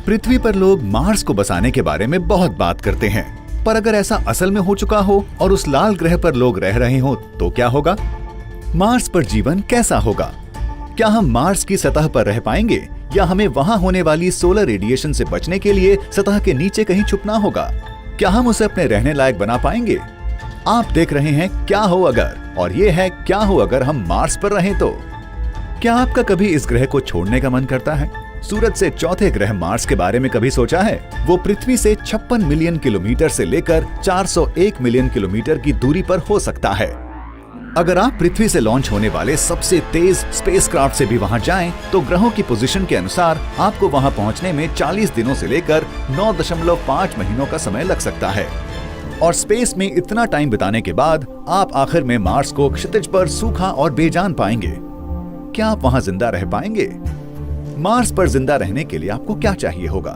पृथ्वी पर लोग मार्स को बसाने के बारे में बहुत बात करते हैं, पर अगर ऐसा असल में हो चुका हो और उस लाल ग्रह पर लोग रह रहे हो तो क्या होगा? मार्स पर जीवन कैसा होगा? क्या हम मार्स की सतह पर रह पाएंगे या हमें वहां होने वाली सोलर रेडिएशन से बचने के लिए सतह के नीचे कहीं छुपना होगा? क्या हम उसे अपने रहने लायक बना पाएंगे? आप देख रहे हैं क्या हो अगर, और ये है क्या हो अगर हम मार्स पर रहें तो। क्या आपका कभी इस ग्रह को छोड़ने का मन करता है? सूरज से चौथे ग्रह मार्स के बारे में कभी सोचा है? वो पृथ्वी से 56 मिलियन किलोमीटर से लेकर 401 मिलियन किलोमीटर की दूरी पर हो सकता है। अगर आप पृथ्वी से लॉन्च होने वाले सबसे तेज स्पेसक्राफ्ट से भी वहां जाएं, तो ग्रहों की पोजीशन के अनुसार आपको वहां पहुंचने में 40 दिनों से लेकर 9.5 महीनों का समय लग सकता है। और स्पेस में इतना टाइम बिताने के बाद आप आखिर में मार्स को क्षितिज पर सूखा और बेजान पाएंगे। क्या आप वहां जिंदा रह पाएंगे? मार्स पर जिंदा रहने के लिए आपको क्या चाहिए होगा?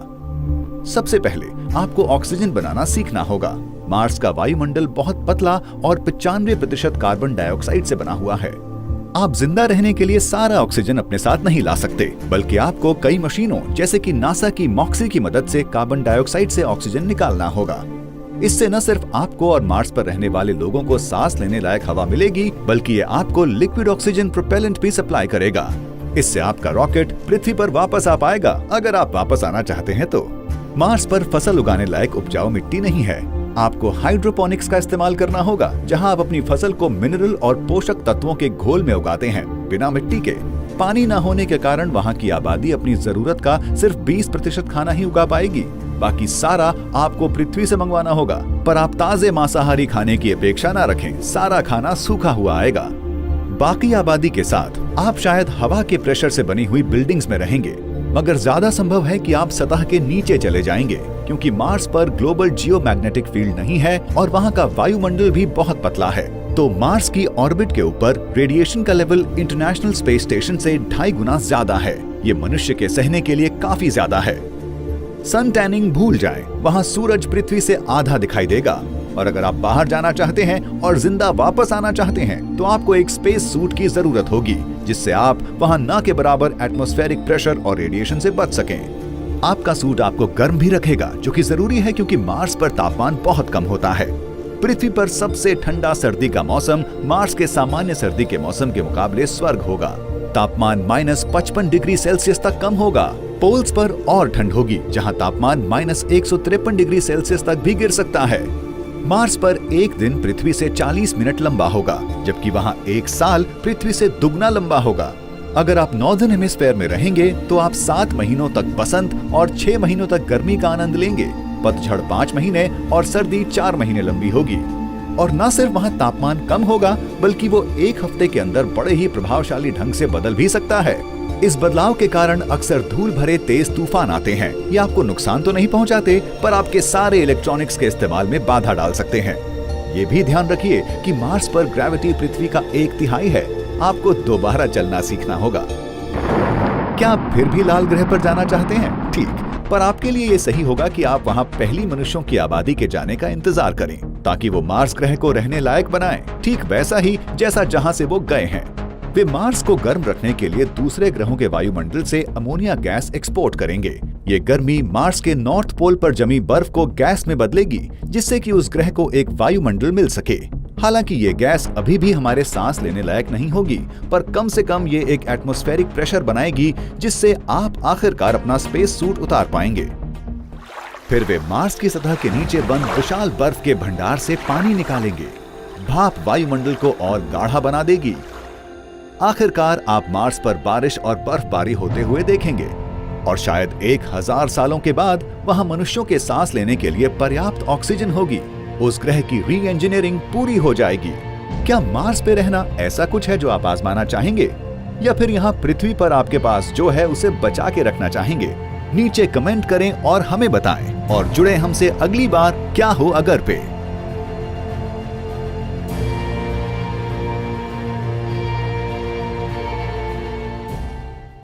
सबसे पहले आपको ऑक्सीजन बनाना सीखना होगा। मार्स का वायुमंडल बहुत पतला और 95% कार्बन डाइऑक्साइड से बना हुआ है। आप जिंदा रहने के लिए सारा ऑक्सीजन अपने साथ नहीं ला सकते, बल्कि आपको कई मशीनों जैसे कि नासा की मॉक्सी की मदद से कार्बन डाइऑक्साइड से ऑक्सीजन निकालना होगा। इससे न सिर्फ आपको और मार्स पर रहने वाले लोगों को सांस लेने लायक हवा मिलेगी, बल्कि ये आपको लिक्विड ऑक्सीजन प्रोपेलेंट भी सप्लाई करेगा। इससे आपका रॉकेट पृथ्वी पर वापस आ पाएगा, अगर आप वापस आना चाहते हैं तो। मार्स पर फसल उगाने लायक उपजाऊ मिट्टी नहीं है। आपको हाइड्रोपोनिक्स का इस्तेमाल करना होगा, जहां आप अपनी फसल को मिनरल और पोषक तत्वों के घोल में उगाते हैं, बिना मिट्टी के। पानी न होने के कारण वहां की आबादी अपनी जरूरत का सिर्फ 20% खाना ही उगा पाएगी। बाकी सारा आपको पृथ्वी से मंगवाना होगा। पर आप ताजे मांसाहारी खाने की अपेक्षा न रखें, सारा खाना सूखा हुआ आएगा। बाकी आबादी के साथ आप शायद हवा के प्रेशर से बनी हुई बिल्डिंग्स में रहेंगे, मगर ज्यादा संभव है कि आप सतह के नीचे चले जाएंगे, क्योंकि मार्स पर ग्लोबल जियोमैग्नेटिक फील्ड नहीं है और वहां का वायुमंडल भी बहुत पतला है। तो मार्स की ऑर्बिट के ऊपर रेडिएशन का लेवल इंटरनेशनल स्पेस स्टेशन से 2.5 गुना ज्यादा है। ये मनुष्य के सहने के लिए काफी ज्यादा है। सन टैनिंग भूल जाएं, वहां सूरज पृथ्वी से आधा दिखाई देगा। और अगर आप बाहर जाना चाहते हैं और जिंदा वापस आना चाहते हैं, तो आपको एक स्पेस सूट की जरूरत होगी, जिससे आप वहां न के बराबर एटमॉस्फेरिक प्रेशर और रेडिएशन से बच सकें। आपका सूट आपको गर्म भी रखेगा, जो कि जरूरी है क्योंकि मार्स पर तापमान बहुत कम होता है। पृथ्वी पर सबसे ठंडा सर्दी का मौसम मार्स के सामान्य सर्दी के मौसम के मुकाबले स्वर्ग होगा। तापमान -55 डिग्री सेल्सियस तक कम होगा। पोल्स पर और ठंड होगी, जहां तापमान -153 डिग्री सेल्सियस तक भी गिर सकता है। मार्स पर एक दिन पृथ्वी से 40 मिनट लंबा होगा, जबकि वहां एक साल पृथ्वी से दुगना लंबा होगा। अगर आप नॉर्दर्न हेमिस्फीयर में रहेंगे, तो आप 7 महीनों तक बसंत और 6 महीनों तक गर्मी का आनंद लेंगे। पतझड़ 5 महीने और सर्दी 4 महीने लंबी होगी। और न सिर्फ वहां तापमान कम होगा, बल्कि वो एक हफ्ते के अंदर बड़े ही प्रभावशाली ढंग से बदल भी सकता है। इस बदलाव के कारण अक्सर धूल भरे तेज तूफान आते हैं। ये आपको नुकसान तो नहीं पहुंचाते, पर आपके सारे इलेक्ट्रॉनिक्स के इस्तेमाल में बाधा डाल सकते हैं। ये भी ध्यान रखिए कि मार्स पर ग्रेविटी पृथ्वी का 1/3 है। आपको दोबारा चलना सीखना होगा। क्या आप फिर भी लाल ग्रह पर जाना चाहते हैं? ठीक, पर आपके लिए ये सही होगा कि आप वहां पहली मनुष्यों की आबादी के जाने का इंतजार करें, ताकि वो मार्स ग्रह को रहने लायक बनाएं, ठीक वैसा ही जैसा जहां से वो गए हैं। वे मार्स को गर्म रखने के लिए दूसरे ग्रहों के वायुमंडल से अमोनिया गैस एक्सपोर्ट करेंगे। ये गर्मी मार्स के नॉर्थ पोल पर जमी बर्फ को गैस में बदलेगी, जिससे कि उस ग्रह को एक वायुमंडल मिल सके। हालांकि ये गैस अभी भी हमारे सांस लेने लायक नहीं होगी, पर कम से कम ये एक एटमॉस्फेरिक प्रेशर बनाएगी, जिससे आप आखिरकार अपना स्पेस सूट उतार पाएंगे। फिर वे मार्स की सतह के नीचे बंद विशाल बर्फ के भंडार से पानी निकालेंगे। भाप वायुमंडल को और गाढ़ा बना देगी। आखिरकार आप मार्स पर बारिश और बर्फबारी होते हुए देखेंगे, और शायद 1000 सालों के बाद वहां मनुष्यों के सांस लेने के लिए पर्याप्त ऑक्सीजन होगी। उस ग्रह की री इंजीनियरिंग पूरी हो जाएगी। क्या मार्स पे रहना ऐसा कुछ है जो आप आजमाना चाहेंगे, या फिर यहाँ पृथ्वी पर आपके पास जो है उसे बचा के रखना चाहेंगे? नीचे कमेंट करें और हमें बताएं, और जुड़े हमसे अगली बार क्या हो अगर पे।